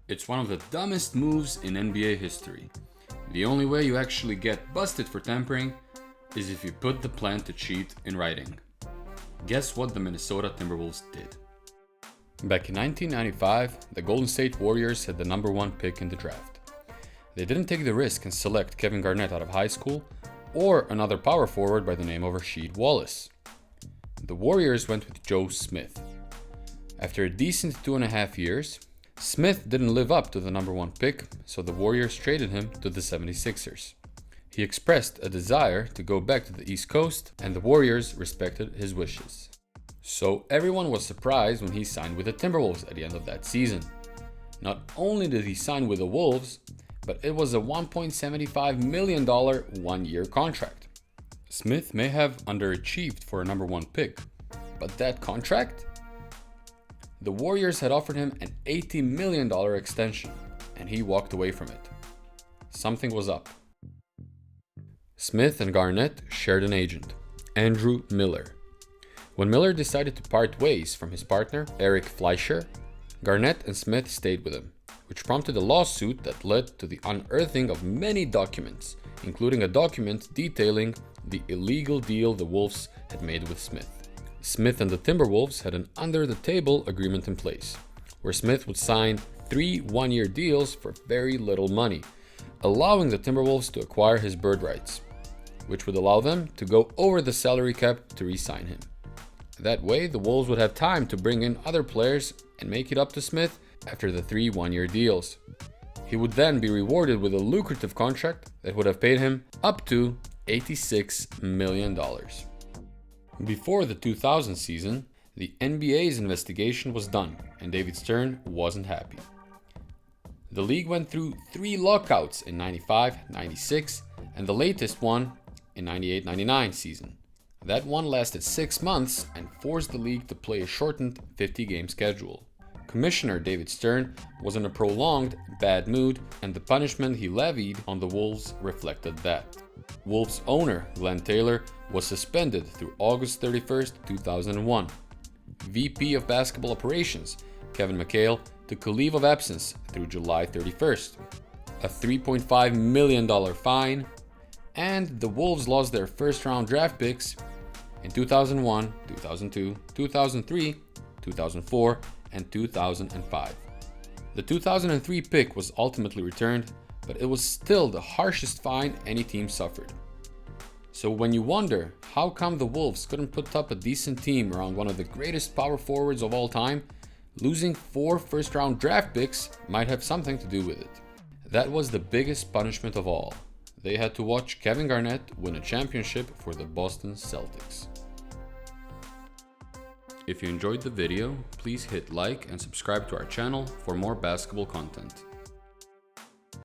It's one of the dumbest moves in NBA history. The only way you actually get busted for tampering is if you put the plan to cheat in writing. Guess what the Minnesota Timberwolves did? Back in 1995, the Golden State Warriors had the #1 pick in the draft. They didn't take the risk and select Kevin Garnett out of high school or another power forward by the name of Rasheed Wallace. The Warriors went with Joe Smith. After a decent 2.5 years, Smith didn't live up to the #1 pick, so the Warriors traded him to the 76ers. He expressed a desire to go back to the East Coast, and the Warriors respected his wishes. So everyone was surprised when he signed with the Timberwolves at the end of that season. Not only did he sign with the Wolves, but it was a $1.75 million one-year contract. Smith may have underachieved for a #1 pick, but that contract? The Warriors had offered him an $80 million extension, and he walked away from it. Something was up. Smith and Garnett shared an agent, Andrew Miller. When Miller decided to part ways from his partner, Eric Fleischer, Garnett and Smith stayed with him, which prompted a lawsuit that led to the unearthing of many documents, including a document detailing the illegal deal the Wolves had made with Smith. Smith and the Timberwolves had an under-the-table agreement in place, where Smith would sign 3 one-year deals for very little money, allowing the Timberwolves to acquire his bird rights, which would allow them to go over the salary cap to re-sign him. That way, the Wolves would have time to bring in other players and make it up to Smith after the 3 one-year deals. He would then be rewarded with a lucrative contract that would have paid him up to $86 million. Before the 2000 season, the NBA's investigation was done, and David Stern wasn't happy. The league went through 3 lockouts in 95, 96, and the latest one in 98-99 season. That one lasted 6 months and forced the league to play a shortened 50-game schedule. Commissioner David Stern was in a prolonged bad mood, and the punishment he levied on the Wolves reflected that. Wolves owner Glenn Taylor was suspended through August 31st, 2001. VP of Basketball Operations Kevin McHale took a leave of absence through July 31st. A $3.5 million fine, and the Wolves lost their first-round draft picks in 2001, 2002, 2003, 2004, and 2005. The 2003 pick was ultimately returned, but it was still the harshest fine any team suffered. So when you wonder how come the Wolves couldn't put up a decent team around one of the greatest power forwards of all time, losing 4 first-round draft picks might have something to do with it. That was the biggest punishment of all. They had to watch Kevin Garnett win a championship for the Boston Celtics. If you enjoyed the video, please hit like and subscribe to our channel for more basketball content.